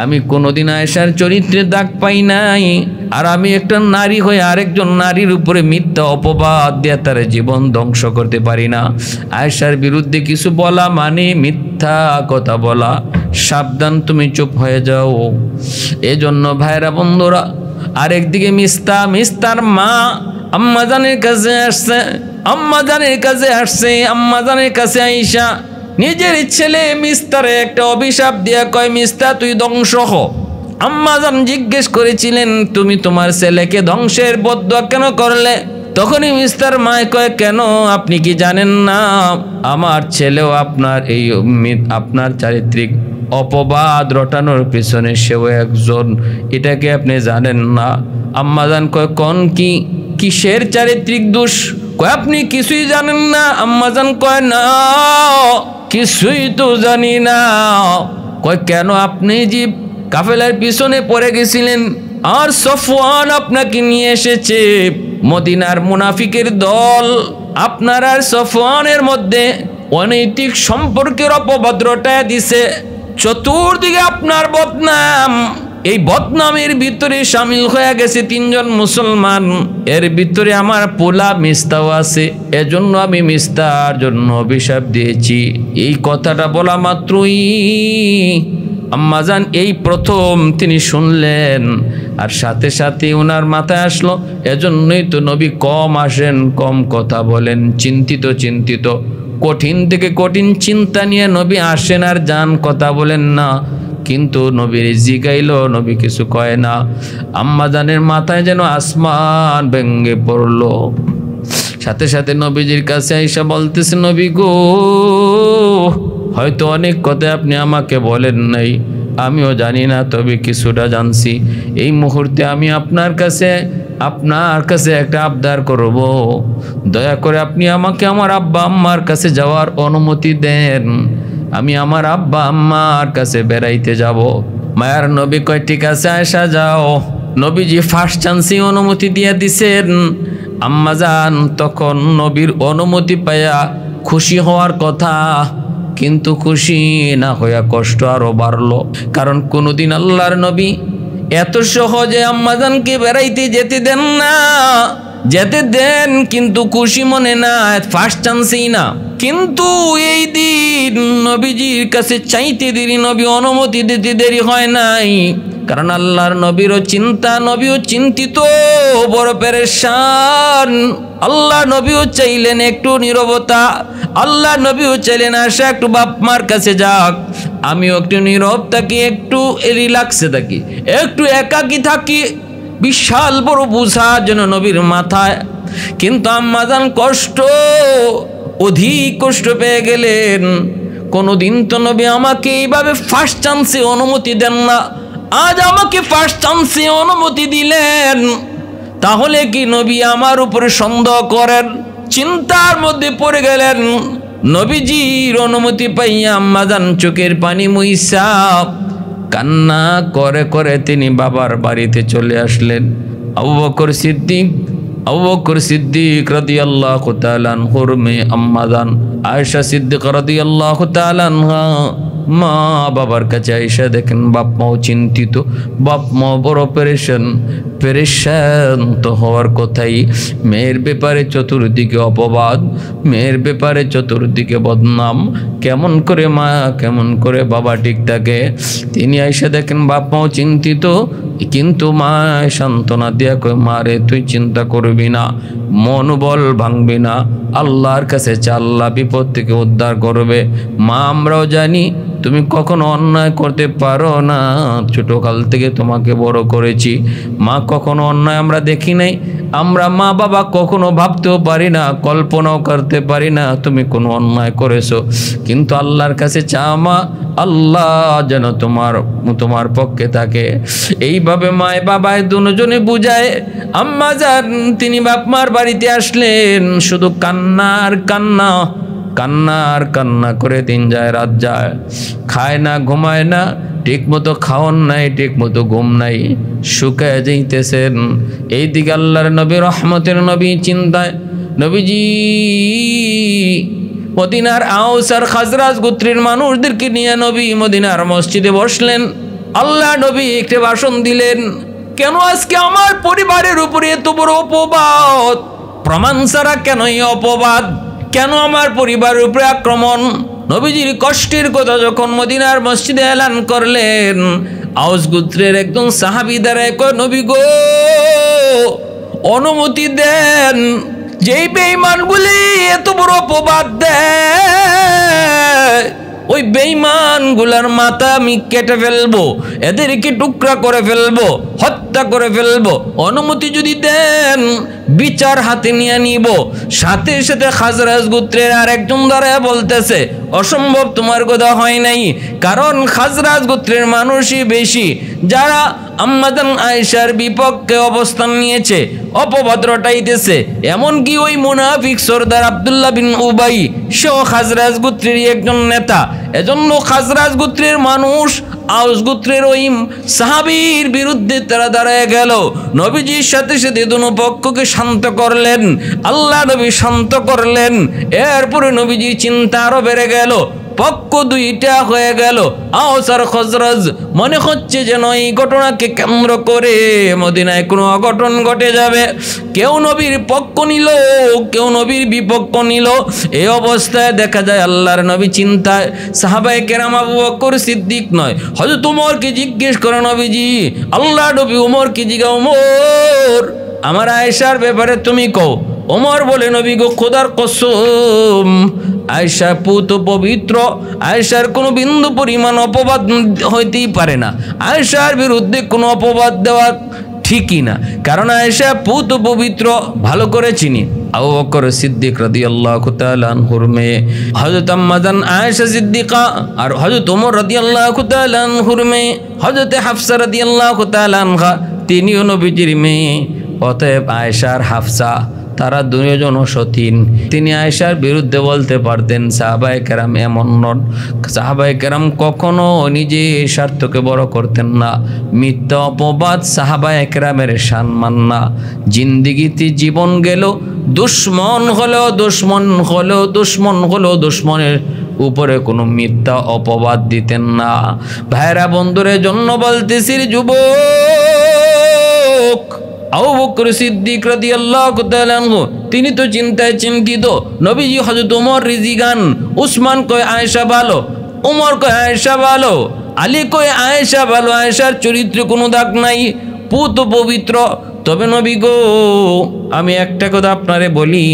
আমি কোনোদিন আয়েশার চরিত্রে দাগ পাই নাই। আর আমি একটা নারী হয়ে আরেকজন নারীর উপরে মিথ্যা অপবাদ দিয়ে তার জীবন ধ্বংস করতে পারি না। আয়েশার বিরুদ্ধে কিছু বলা মানে মিথ্যা কথা বলা। সাবধান, তুমি চুপ হয়ে যাও। এজন্য ভাইরা বন্ধুরা, আরেকদিকে মিস্তার মা আম্মাজানের কাছে আসছে, আম্মাজানের কাছে আয়েশা নিজের ছেলে মিস্তারে একটা অভিশাপ দিয়া কয়, মিস্তা তুই ধ্বংস হ। আম্মাজান জিজ্ঞেস করেছিলেন, তুমি তোমার ছেলেকে ধ্বংসের বদদুয়া কেন করলে? তখনই মিস্তার মা কয়, কেন আপনি কি জানেন না আমার ছেলেও আপনার চারিত্রিক অপবাদ রটানোর পিছনে সেও একজন, এটাকে আপনি জানেন না? আম্মাজান কয়, কোন কিসের চারিত্রিক দোষ? কয়, আপনি কিছুই জানেন না? আম্মাজান কয়, না কিছুই তো জানি না। কয়, কেন? আপনি যে কাফেলার পিছনে পড়ে গেছিলেন আর সফওয়ান আপনাকে নিয়ে এসেছে, মদিনার মুনাফিকের দল আপনার আর সফওয়ানের মধ্যে অনৈতিক সম্পর্কের অপবাদ রটায় দিছে, চতুর্দিকে আপনার বদনাম। এই বদনামের ভিতরে শামিল হয়ে গেছে 3 জন মুসলমান, এর ভিতরে আমার পোলা মিস্তাও আছে, এজন্য আমি মিস্তার জন্য অভিশাপ দিয়েছি। এই কথাটা বলা মাত্রই আম্মাজান এই প্রথম তিনি শুনলেন, আর সাথে সাথে ওনার মাথায় আসলো, এজন্যই তো নবী কম আসেন, কম কথা বলেন, চিন্তিত কঠিন থেকে কঠিন চিন্তা নিয়ে নবী আসেন আর যান, কথা বলেন না। কিন্তু নবীর জিগাইলো, নবী কিছু কয় না। আম্মাজানের মাথায় যেন আসমান ভেঙে পড়লো। সাথে সাথে নবীজির কাছে আয়েশা বলতেছে, নবী গো, হয়তো অনেক কথা আপনি আমাকে বলেন নাই, আমিও জানি না, তবে কিছুটা জানছি। এই মুহূর্তে আমি আপনার কাছে একটা আবদার করব, দয়া করে আপনি আমাকে আমার আব্বা আম্মার কাছে যাওয়ার অনুমতি দেন। আমি আমার আব্বা আম্মার কাছে বেড়াইতে যাব। মায়ার নবী কয়, ঠিক আছে আয়েশা যাও। নবীজি ফার্স্ট চান্সে অনুমতি দিয়ে দিছেন। আম্মাজান তখন নবীর অনুমতি পাইয়া খুশি হওয়ার কথা, কিন্তু খুশি না হইয়া কষ্ট আরো বাড়লো। কারণ কোনোদিন আল্লাহর নবী এত সহজে আম্মাজানকে বেড়াইতে যেতে দেন না, যেতে দেন কিন্তু খুশি মনে না, ফার্স্ট চান্সেই না। কিন্তু এই দিন নবীজির কাছে চাইতে দেরি, নবী অনুমতি দিতে দেরি হয় নাই। কারণ আল্লাহর নবীরও চিন্তা, নবীও চিন্তিত, বড় পেরেশান। আল্লাহ নবীও চাইলেন একটু নীরবতা, আল্লাহ নবীও চাইলেন আশা একটু বাপ মার কাছে যাক, আমিও একটু নীরব থাকি, একটু রিল্যাক্সে থাকি, একটু একাকী থাকি। বিশাল বড় বোঝা যেন নবীর মাথায়। কিন্তু আম্মাজান অধিক কষ্ট পেয়ে গেলেন। কোনোদিন তো নবী আমাকে এইভাবে ফার্স্ট চান্সে অনুমতি দেন না, আজ আমাকে ফার্স্ট চান্সে অনুমতি দিলেন। তাহলে কি নবী আমার উপরে সন্দেহ করেন? চিন্তার মধ্যে পড়ে গেলেন। নবীজির অনুমতি পাইয়া আম্মাজান চোখের পানি মুইসা কান্না করে করে তিনি বাবার বাড়িতে চলে আসলেন। আবু বকর সিদ্দিক রাদিয়াল্লাহু তাআলা আনহুর মেয়ে আম্মাজান আয়েশা সিদ্দিকা রাদিয়াল্লাহু তাআলা আনহা মা বাবার কাছে আয়েশা দেখেন বাপ মাও চিন্তিত, বাপ মা বড় পেরেশান তো হওয়ার কথাই। মেয়ের ব্যাপারে চতুর্দিকে অপবাদ, মেয়ের ব্যাপারে চতুর্দিকে বদনাম। কেমন করে মা, কেমন করে বাবা ঠিক থাকে? তিনি আয়েশা দেখেন বাপ মাও চিন্তিত, কিন্তু মা সান্ত্বনা দিয়া কয়, মা রে তুই চিন্তা করবি না, মনোবল ভাঙবি না, আল্লাহর কাছে চা, আল্লাহ বিপদ থেকে উদ্ধার করবে। মা আমরাও জানি তুমি কখনো অন্যায় করতে পারো না, ছোটকাল থেকে তোমাকে বড় করেছি, মা কখনো অন্যায় আমরা দেখি নাই, আমরা মা বাবা কখনো ভাবতেও পারি না, কল্পনাও করতে পারি না তুমি কোনো অন্যায় করেছো, কিন্তু আল্লাহর কাছে চাও মা, আল্লাহ যেন তোমার পক্ষে থাকে। এইভাবে মায় বাবায় দুজনে বুঝায় আম্মা যান তিনি বাপ মার বাড়িতে আসলেন, শুধু কান্না আর কান্না, কান্না আর কান্না করে দিন যায় রাত যায়, খায় না ঘুমায় না, ঠিক মতো খাওয়ান নাই, ঠিক মতো ঘুম নাই, শুকায় যাইতেছেন। এইদিকে আল্লাহর নবী রহমতের নবী চিন্তায়, নবীজি মদিনার আউস আর খাজরাজ গোত্রের মানুষদেরকে নিয়ে নবী মদিনার মসজিদে বসলেন। আল্লাহ নবী একটা ভাষণ দিলেন, কেন আজকে আমার পরিবারের উপরে এত বড় অপবাদ? প্রমাণ ছাড়া কেন এই অপবাদ? কেন আমার পরিবারের উপরে আক্রমণ? নবীজির কষ্টের কথা যখন মদিনার মসজিদে এলান করলেন, আউস গোত্রের একজন সাহাবী দাঁড়ায় কয়, নবী গো অনুমতি দেন, যেই বেঈমানগুলি এত বড় অপবাদ দেয় ওই বেঈমানগুলার মাথা আমি কেটে ফেলবো, এদেরকে টুকরা করে ফেলবো, হত্যা করে ফেলবো। অনুমতি যদি দেন বিচার হাতে নিয়ে নিব। সাথে সাথে খাজরাজ গোত্রের আর একজন দাঁড়ায় বলতেছে, অসম্ভব, তোমার কথা হয় নাই, কারণ খাজরাজ গোত্রের মানুষই বেশি যারা আম্মাজান আয়েশার বিপক্ষে অবস্থান নিয়েছে, অপবাদ রটাইতেছে। এমনকি ওই মুনাফিক সরদার আব্দুল্লাহ বিন উবাই সেও খাজরাজ গোত্রের একজন নেতা। এজন্য খাজরাজ গোত্রের মানুষ আউস গোত্রের ওই সাহাবীর বিরুদ্ধে তারা দাঁড়ায় গেল। নবীজির সাথে সাথে দুনো পক্ষকে শান্ত করলেন, আল্লাহ নবী শান্ত করলেন। এরপরে নবীজির চিন্তা আরো বেড়ে গেল, পক্ষ দুইটা হয়ে গেল, আউস আর খাজরাজ। মনে হচ্ছে যেন এই ঘটনাকে কেন্দ্র করে মদিনায় কোনো অঘটন ঘটে যাবে। কেউ নবীর পক্ষ নিল, কেউ নবীর বিপক্ষ নিল। এই অবস্থায় দেখা যায় আল্লাহর নবী চিন্তায়, সাহাবায়ে কেরাম আবু বকর সিদ্দিক নয় হযরত ওমরকে জিজ্ঞেস করে, নবীজি আল্লাহ নবী ওমরকে জিজ্ঞাসা, ওমর আমার আয়েশার ব্যাপারে তুমি কও। ওমর বলে, নবী গো খোদার কসম, আয়েশা পুত পবিত্র, আয়েশার কোনো বিন্দু পরিমাণ অপবাদ হইতেই পারে না, আয়েশার বিরুদ্ধে কোনো অপবাদ দেওয়া ঠিকই না, কারণ আয়েশা পুত পবিত্র, ভালো করে চিনি। আবু বকর সিদ্দিক রাদিয়াল্লাহু তাআলা আনহুর মেয়ে হযরত আম্মাজান আয়েশা সিদ্দিকা আর হযরত ওমর রাদিয়াল্লাহু তাআলা আনহুর মেয়ে হযরত হাফসা রাদিয়াল্লাহু তাআলা আনহা, তিনিও নবীজির মেয়ে। অতএব আয়েশা আর হাফসা তারা দুজন সতীন। তিনি আয়েশার বিরুদ্ধে বলতে পারতেন। সাহাবায়ে কেরাম এমন নন, সাহাবায়ে কেরাম কখনো নিজে স্বার্থকে বড় করতেন না। মিথ্যা অপবাদ সাহাবায়ে কেরামের সম্মান না। জিন্দিগিতে জীবন গেল, দুশ্মন হলো দুশ্মনের উপরে কোনো মিথ্যা অপবাদ দিতেন না। ভাইরা বন্ধুরের জন্য বলতেছি, যুবক আবু বকর সিদ্দিক রাদিয়াল্লাহু তাআলা আনহু তিনি তো চিন্তায় চিন্তিত। নবীজি হযরত ওমর রিজিগান, উসমান কয় আয়েশা ভালো, ওমর কয় আয়েশা ভালো, আলী কয় আয়েশা ভালো, আয়েশার চরিত্রে কোনো দাগ নাই, পুত পবিত্র। তবে নবী গো আমি একটা কথা আপনারে বলি,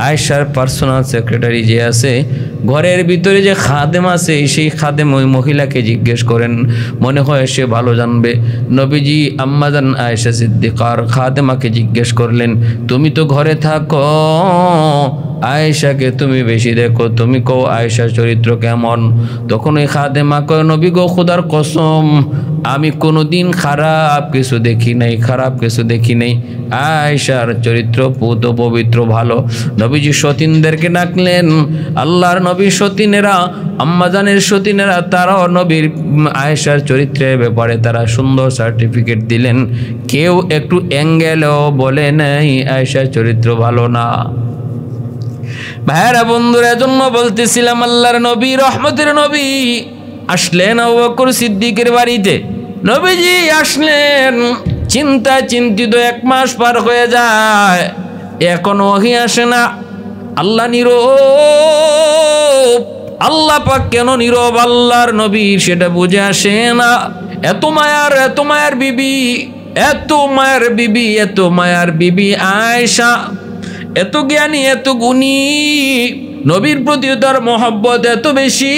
আয়েশার পার্সোনাল সেক্রেটারি যে আছে, ঘরের ভিতরে যে খাদেম আছে, সেই খাদেম ওই মহিলাকে জিজ্ঞেস করেন, মনে হয় সে ভালো জানবে। নবীজি আম্মাজান আয়েশা সিদ্দিকার খাদেমাকে জিজ্ঞেস করলেন, তুমি তো ঘরে থাকো, আয়েশাকে তুমি বেশি দেখো, তুমি কও আয়েশার চরিত্র কেমন? তখন ওই খাদেমা কয়, নবী গো খোদার কসম, আমি কোনোদিন খারাপ কিছু দেখি নাই, আয়েশার চরিত্র পুত পবিত্র ভালো। নবীজি সতীনদেরকে ডাকলেন। আল্লাহর নবী সতীনেরা, আম্মাজানের সতীনেরা, তারাও নবীর আয়েশার চরিত্রের ব্যাপারে তারা সুন্দর সার্টিফিকেট দিলেন। কেউ একটু অ্যাঙ্গেলও বলে নাই আয়েশার চরিত্র ভালো না। ভাইরা বন্ধুরা, এজন্য বলতেছিলাম, আল্লাহর নবী রহমতের নবী আসলেন আবু বকর সিদ্দিকের বাড়িতে। নবীজি আসলেন, চিন্তায় চিন্তিত 1 মাস পার হয়ে যায়, এখনো ওহী আসে না। আল্লাহ নীরব, আল্লাহ পাক কেন নীরব আল্লাহর নবী সেটা বুঝে আসে না। এত মায়ার বিবি আয়েশা, এত জ্ঞানী, এত গুণী, নবীর প্রতি তার মহব্বত এত বেশি।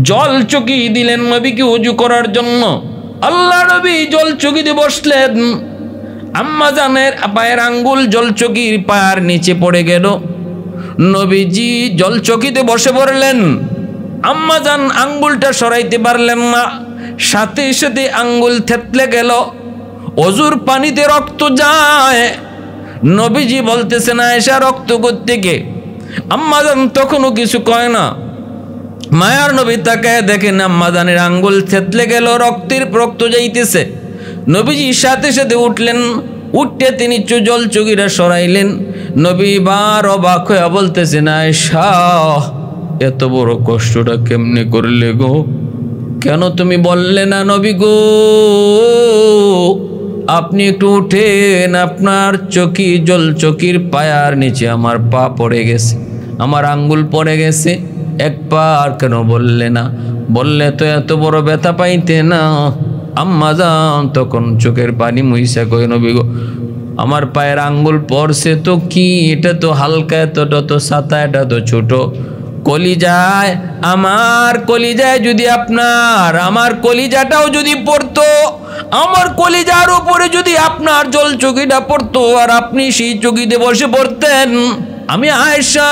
জল চকি দিলেন নবীকে ওযু করার জন্য। আল্লাহ নবী জল চকিতে বসলেন। আম্মাজানের পায়ের আঙ্গুল জলচকির পায়ের নিচে পড়ে গেল। নবীজি জলচকিতে বসে পড়লেন। আম্মাজান আঙ্গুলটা সরাইতে পারলেন না, সাথে সাথে আঙ্গুল থেতলে গেল। অজুর পানিতে রক্ত যায়। নবীজি বলতেছেন, আয়েশা রক্ত কোত্থেকে? আম্মাজান তখনও কিছু কয় না। মায়ার নবী তাকায় দেখেন আম্মাজানের আঙ্গুল থেতলে গেল, রক্ত যাইতেছে। নবীজি সাথে সাথে উঠলেন, উঠতে তিনি জলচকিটা সরাইলেন। নবী বার অবাক হয়ে বলতেছেন, আয়েশা এত বড় কষ্টটা কেমনে করলে গো? কেন তুমি বললে না নবী গো? আপনি একটু উঠেন, আপনার জলচকির পায়ার নিচে আমার পা পড়ে গেছে, আমার আঙ্গুল পড়ে গেছে, একবার কেন বললে না? বললে তো এত বড় ব্যথা পাইতে না। আম্মাজান তখন চোখের পানি মুইসা কই, নবী গো আমার পায়ের আঙ্গুল পড়ছে তো কি, এটা তো হালকা, এতটা তো ছাতা, এটা তো ছোট। কলিজায়, আমার কলিজায় যদি আমার কলিজাটাও যদি পড়তো, আমার কলিজার উপরে যদি আপনার জলচকিটা পড়তো আর আপনি সেই চকিতে বসে পড়তেন, আমি আয়েশা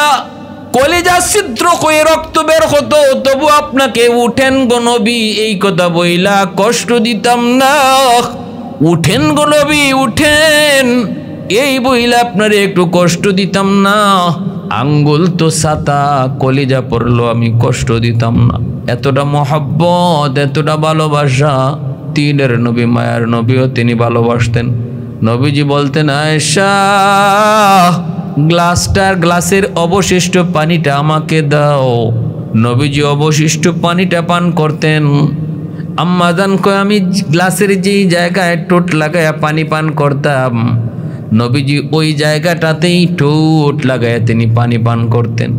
কলিজা ছিদ্র হয়ে রক্ত বের হতো, তবু আপনাকে উঠেন গো নবী এই কথা বইলা কষ্ট দিতাম না। উঠেন গো নবী উঠেন, এই বইলা আপনারে একটু কষ্ট দিতাম না। আঙ্গুল তো ছাতা, কলিজা পড়লো আমি কষ্ট দিতাম না। এতটা মহব্বত, এতটা ভালোবাসা তিনের নবী, মায়ার নবীও তিনি ভালোবাসতেন। নবীজি বলতেন, আয়েশা গ্লাসের অবশিষ্ট পানিটা আমাকে দাও। নবীজি অবশিষ্ট পানিটা পান করতেন। আম্মাজান কয়, আমি গ্লাসের যেই জায়গায় ঠোঁট লাগায়া পানি পান করতাম, নবীজি ওই জায়গাটাতেই ঠোঁট লাগায়া তিনি পানি পান করতেন।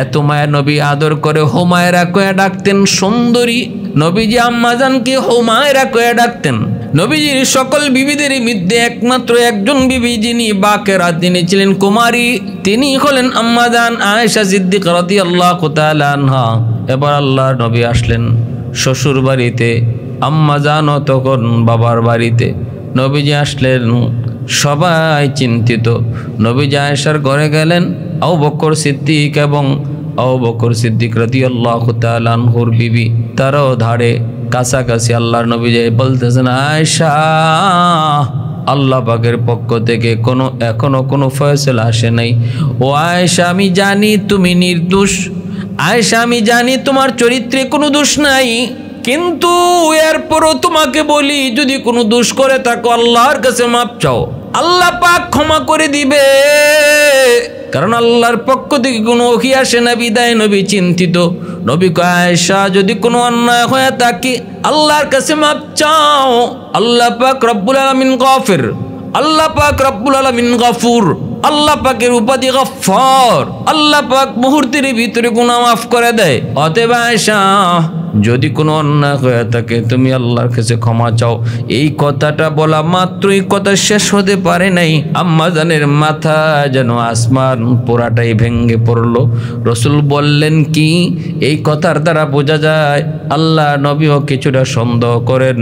এত মায়া নবী আদর করে হুমায়রা কয়া ডাকতেন, সুন্দরী। নবীজি আম্মাজানকে হুমায়রা কয়া ডাকতেন। নবীজির সকল বিবিদের মধ্যে একমাত্র একজন বিবি যিনি বাকেরা, তিনি ছিলেন কুমারী, তিনি হলেন আম্মাজান আয়েশা সিদ্দিকা রাদিয়াল্লাহু তাআলা আনহা। এবার আল্লাহর নবী আসলেন শ্বশুর বাড়িতে, আম্মাজানও তখন বাবার বাড়িতে। নবীজি আসলেন, সবাই চিন্তিত। নবীজি আয়েশার ঘরে গেলেন। আবু বকর সিদ্দিক এবং আবু বকর সিদ্দিক রাদিয়াল্লাহু তাআলা আনহুর বিবি, তারাও ধারে কাছাকাছি। আল্লাহর নবী যে বলতেছেন, আয়েশা আল্লাহ পাকের পক্ষ থেকে এখনো কোনো ফয়সালা আসে নাই। ও আয়েশা, আমি জানি তুমি নির্দোষ। আয়েশা, আমি জানি তোমার চরিত্রে কোনো দোষ নাই, কিন্তু এরপরও তোমাকে বলি, যদি কোনো দোষ করে থাকো আল্লাহর কাছে মাপ চাও, আল্লাহ পাক ক্ষমা করে দিবে। কারণ আল্লাহর পক্ষ থেকে কোনো ওহী আসে না বিদায় নবী চিন্তিত। নবী কয়, আয়েশা যদি কোনো অন্যায় হয়ে থাকে আল্লাহর কাছে মাপ চাও। আল্লাহ পাক রব্বুল আলামিন গফির, আল্লাহ পাক রব্বুল আলামিন গফুর, আল্লাহ পাকের উপাধি গফফার। আল্লাহ পাক মুহূর্তের ভিতরে গুনাহ মাফ করে দেয়। অতএব আয়েশা যদি কোনো অন্যায় হয়ে থাকে তুমি আল্লাহর কাছে ক্ষমা চাও। এই কথাটা বলা মাত্রই কথা শেষ হতে পারে নাই, আম্মাজানের মাথা যেন আসমান পুরাটাই ভেঙে পড়ল। রসুল বললেন কি, এই কথার দ্বারা বোঝা যায় আল্লাহ নবীও কিছুটা সন্দেহ করেন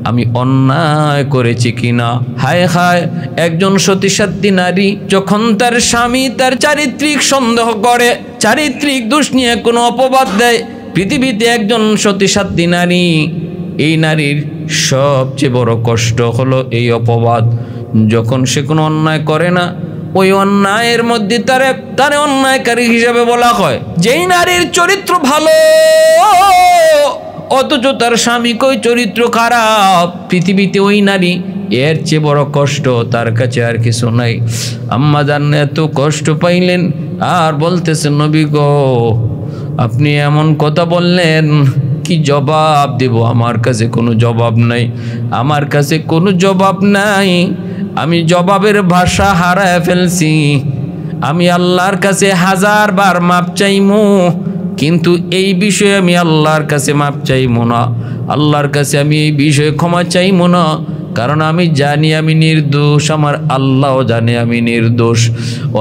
আমি অন্যায় করেছি কিনা। হায় হায়, একজন সতীসাধ্বী নারী যখন তার স্বামী তার চারিত্রিক সন্দেহ করে, চারিত্রিক দোষ নিয়ে কোনো অপবাদ দেয়, পৃথিবীতে একজন সতীসাধ্বী নারী, এই নারীর সবচেয়ে বড় কষ্ট হলো এই অপবাদ। যখন সে কোনো অন্যায় করে না, ওই অন্যায়ের মধ্যে তারে অন্যায়কারী হিসাবে বলা হয়। যেই নারীর চরিত্র ভালো অথচ তার স্বামী কই চরিত্র খারাপ, পৃথিবীতে ওই নারী, এর চেয়ে বড় কষ্ট তার কাছে আর কিছু নাই। আম্মাজান এত কষ্ট পাইলেন আর বলতেছেন, নবী গো আপনি এমন কথা বললেন, কি জবাব দেব? আমার কাছে কোনো জবাব নাই, আমার কাছে কোনো জবাব নাই। আমি জবাবের ভাষা হারায় ফেলছি। আমি আল্লাহর কাছে 1000 বার মাপ চাইমু, কিন্তু এই বিষয়ে আমি আল্লাহর কাছে মাপ চাইমু না। আল্লাহর কাছে আমি এই বিষয়ে ক্ষমা চাইমু না, কারণ আমি জানি আমি নির্দোষ, আমার আল্লাহও জানে আমি নির্দোষ।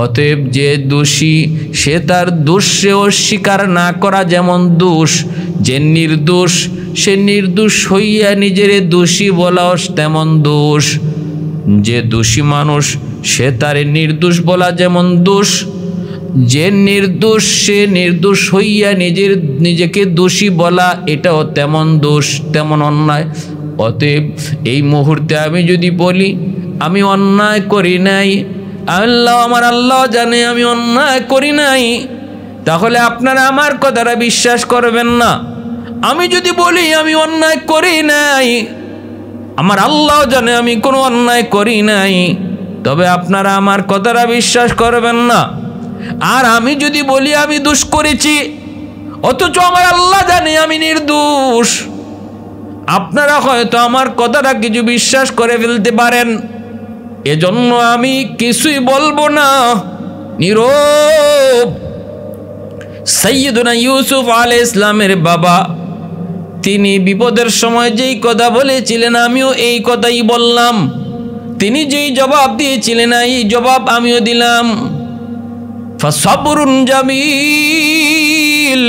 অতএব যে দোষী সে তার দোষে অস্বীকার না করা যেমন দোষ, যে নির্দোষ সে নির্দোষ হইয়া নিজের দোষী বলাও তেমন দোষ। যে দোষী মানুষ সে তার নির্দোষ বলা যেমন দোষ, যে নির্দোষ সে নির্দোষ হইয়া নিজেকে দোষী বলা এটাও তেমন দোষ, তেমন অন্যায়। অতএব এই মুহূর্তে আমি যদি বলি আমি অন্যায় করি নাই, আমার আল্লাহ জানে আমি অন্যায় করি নাই, তাহলে আপনারা আমার কথাটা বিশ্বাস করবেন না। আমি যদি বলি আমি অন্যায় করি নাই, আমার আল্লাহ জানে আমি কোনো অন্যায় করি নাই, তবে আপনারা আমার কথাটা বিশ্বাস করবেন না। আর আমি যদি বলি আমি দোষ করেছি, অথচ আমার আল্লাহ জানে আমি নির্দোষ, আপনারা হয়তো আমার কথাটা কিছু বিশ্বাস করে ফেলতে পারেন। এজন্য আমি কিছুই বলবো না, নীরব। সাইয়্যিদুনা ইউসুফ আলাইহিস সালামের বাবা তিনি বিপদের সময় যেই কথা বলেছিলেন আমিও এই কথাই বললাম, তিনি যেই জবাব দিয়েছিলেন এই জবাব আমিও দিলাম। ফাসাবরুন জামিল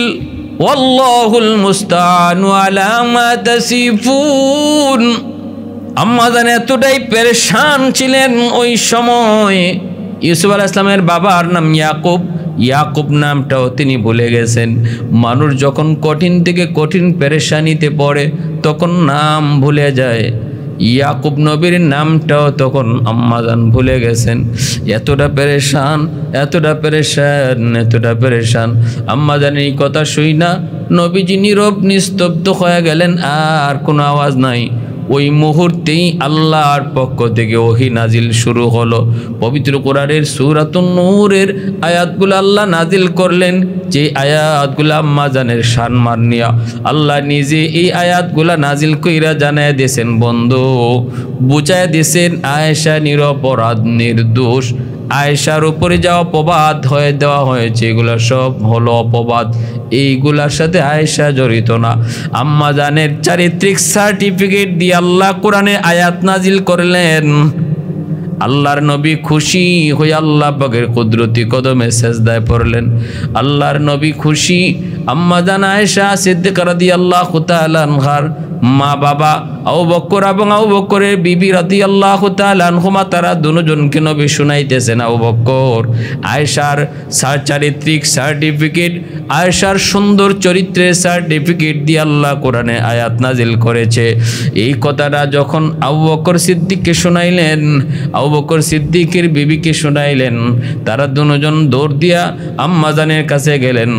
ওয়াল্লাহুল মুস্তাআনু আলা মা তাসিফুন। আম্মা জান এতটাই পেরেশান ছিলেন ওই সময়। ইউসুফ আলাইহিস সালামের বাবার নাম ইয়াকুব, ইয়াকুব নামটাও তিনি ভুলে গেছেন। মানুষ যখন কঠিন থেকে কঠিন পেরেশানিতে পড়ে তখন নাম ভুলে যায়। ইয়াকুব নবীর নামটাও তখন আম্মাজান ভুলে গেছেন। এতটা পেরেশান, এতটা পেরেশান, এতটা পেরেশান। আম্মাজান এই কথা শুই না নবীজি নীরব নিস্তব্ধ হয়ে গেলেন, আর কোনো আওয়াজ নাই। ওই মুহূর্তেই আল্লাহর পক্ষ থেকে ওহী নাজিল শুরু হলো। পবিত্র কোরআনের সূরাতুন নূরের আয়াতগুলো আল্লাহ নাজিল করলেন, যে আয়াতগুলো আম্মাজানের সম্মান নিয়া আল্লাহ নিজে এই আয়াতগুলো নাজিল কইরা জানায় দিয়েছেন, বন্ধু বুঝায় দিয়েছেন আয়েশা নিরপরাধ নির্দোষ। আয়েশার উপরে যা অপবাদ হয়ে দেওয়া হয়েছে এগুলো সব হলো অপবাদ, এইগুলার সাথে আয়েশা জড়িত না। আম্মাজানের চারিত্রিক সার্টিফিকেট দিয়ে আল্লাহ কোরআনে আয়াত নাজিল করলেন। আল্লাহর নবী খুশি হয়ে আল্লাহ পাকের কুদরতি কদমে সেজদায় পড়লেন। আল্লাহর নবী খুশি। আম্মাজান আয়েশা সিদ্দিকা রাদিয়াল্লাহু তাআলা আনহার মা বাবা আবু বকর এবং আবু বকরের বিবি রাদিয়াল্লাহু তাআলা আনহুমা তারা দুজনকে নবী শুনাইতেছেন, আবু বকর আয়েশার চারিত্রিক সার্টিফিকেট, আয়েশার সুন্দর চরিত্রের সার্টিফিকেট দিয়ে আল্লাহ কোরআনে আয়াত নাজিল করেছে। এই কথাটা যখন আবু বকর সিদ্দিককে শুনাইলেন, আবু বকর সিদ্দিকের বিবিকে শুনাইলেন, তারা দুজন দৌড় দিয়া আম্মাজানের কাছে গেলেন।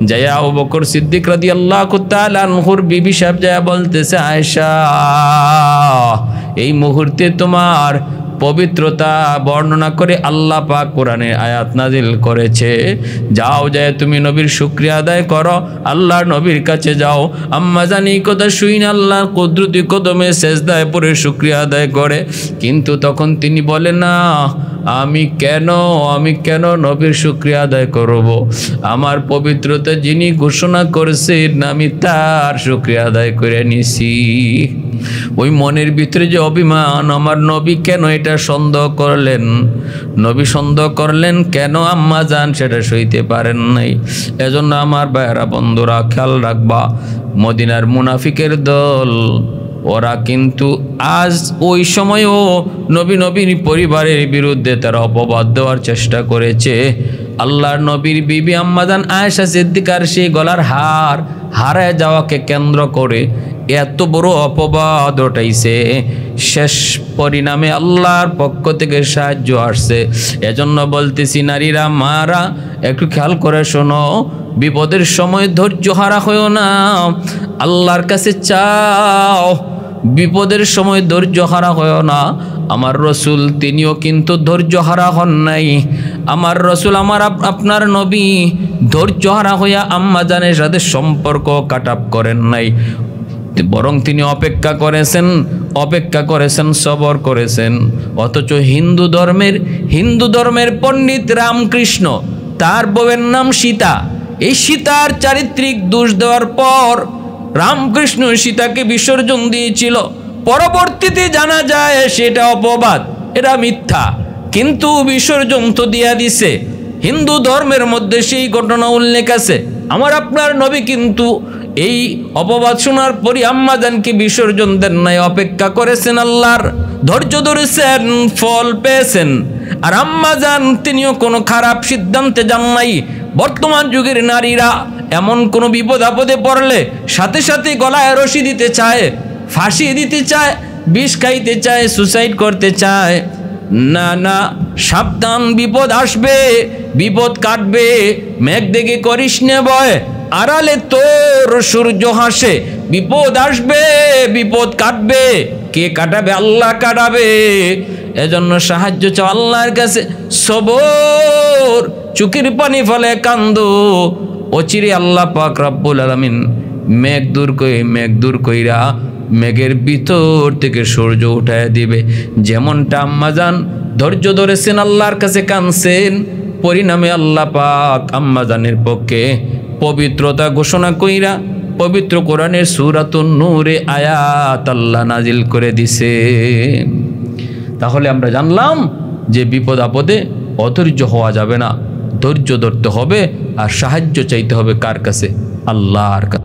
যাইয়া আবু বকর সিদ্দিক রাদিয়াল্লাহু তাআলা আনহুর বিবি সাহেব যায়া বলতেছে, আয়েশা এই মুহূর্তে তোমার পবিত্রতা বর্ণনা করে আল্লাহ পাক কোরআনে আয়াত নাজিল করেছে, যাও যায় তুমি নবীর শুকরিয়া আদায় করো, আল্লাহর নবীর কাছে যাও। আম্মা জানি কথা শুই না আল্লাহর কুদরতি কদমে সেজদায় পড়ে শুকরিয়া আদায় করে। কিন্তু তখন তিনি বলেন, না আমি কেন নবীর শুকরিয়া আদায় করব? আমার পবিত্রতা যিনি ঘোষণা করেছেন আমি তার শুকরিয়া আদায় করে নিছি। ওই মনের ভিতরে যে অভিমান, আমার নবী কেন এটা সন্দেহ করলেন, নবী সন্দেহ করলেন কেন আম্মা জান সেটা সইতে পারেন নাই। এজন্য আমার ভাইয়েরা বন্ধুরা খেয়াল রাখবা, মদিনার মুনাফিকের দল ওরা কিন্তু আজ ওই সময়ও নবীর পরিবারের বিরুদ্ধে তারা অপবাদ দেওয়ার চেষ্টা করেছে। আল্লাহর নবীর বিবি আম্মাজান আয়েশা সিদ্দিকার সেই গলার হার হারায় যাওয়াকে কেন্দ্র করে এত বড় অপবাদ ওঠাইছে। শেষ পরিণামে আল্লাহর পক্ষ থেকে সাহায্য আসছে। এজন্য বলতেছি নারীরা, মারা একটু খেয়াল করে শোনো, বিপদের সময় ধৈর্য হারা হইও না, আল্লাহর কাছে চাও। বিপদের সময় ধৈর্য হারা হইও না। আমার রসুল তিনিও কিন্তু ধৈর্য হারা হন নাই। আমার রসুল আপনার নবী ধৈর্য হারা হইয়া আম্মা জানের সাথে সম্পর্ক কাটাপ করেন নাই, বরং তিনি অপেক্ষা করেছেন, সবর করেছেন। অথচ হিন্দু ধর্মের পণ্ডিত রামকৃষ্ণ, তার বউয়ের নাম সীতা, এই সীতার চারিত্রিক দোষ দেওয়ার পর রামকৃষ্ণ সীতাকে বিসর্জন দিয়েছিল। পরবর্তীতে জানা যায় সেটা অপবাদ, এটা মিথ্যা, কিন্তু বিসর্জন তো দিয়া দিছে। হিন্দু ধর্মের মধ্যে সেই ঘটনা উল্লেখ আছে। আমার আপনার নবী কিন্তু এই অপবাদ শোনার পরই আম্মাজানকে বিসর্জন দেন নাই, অপেক্ষা করেছেন, আল্লাহর ধৈর্য ধরেছেন, ফল পেয়েছেন। আর আম্মাজান তিনিও কোনো খারাপ সিদ্ধান্তে যান নাই। বর্তমান যুগের নারীরা এমন কোনো বিপদ আপদে পড়লে সাথে সাথে গলায় রশি দিতে চায়, ফাঁসি দিতে চায়, বিষ খাইতে চায়, সুসাইড করতে চায়। না না, সাবধান, বিপদ আসবে, বিপদ কাটবে। মেঘ দেখে করিস নে ভয়, আড়ালে তোর সূর্য হাসে। বিপদ আসবে, বিপদ কাটবে, কে কাটাবে? আল্লাহ কাটাবে। এজন্য সাহায্য চাও আল্লাহর কাছে, সবর, চোখের পানি ফলে কান্দো। অচিরে আল্লাহ পাক রব্বুল আলামিন মেঘ দূর কইরা মেঘের ভিতর থেকে সূর্য উঠায় দিবে। যেমনটা আম্মাজান ধৈর্য ধরেছেন, আল্লাহর কাছে কাঁদছেন, পরিণামে আল্লাহ পাক আম্মাজানের পক্ষে পবিত্রতা ঘোষণা কইরা পবিত্র কোরআনের সূরাতুন নূরে আয়াত আল্লাহ নাজিল করে দিছেন। তাহলে আমরা জানলাম যে বিপদ আপদে অধৈর্য হওয়া যাবে না, ধৈর্য ধরতে হবে আর সাহায্য চাইতে হবে কার কাছে? আল্লাহর কাছে।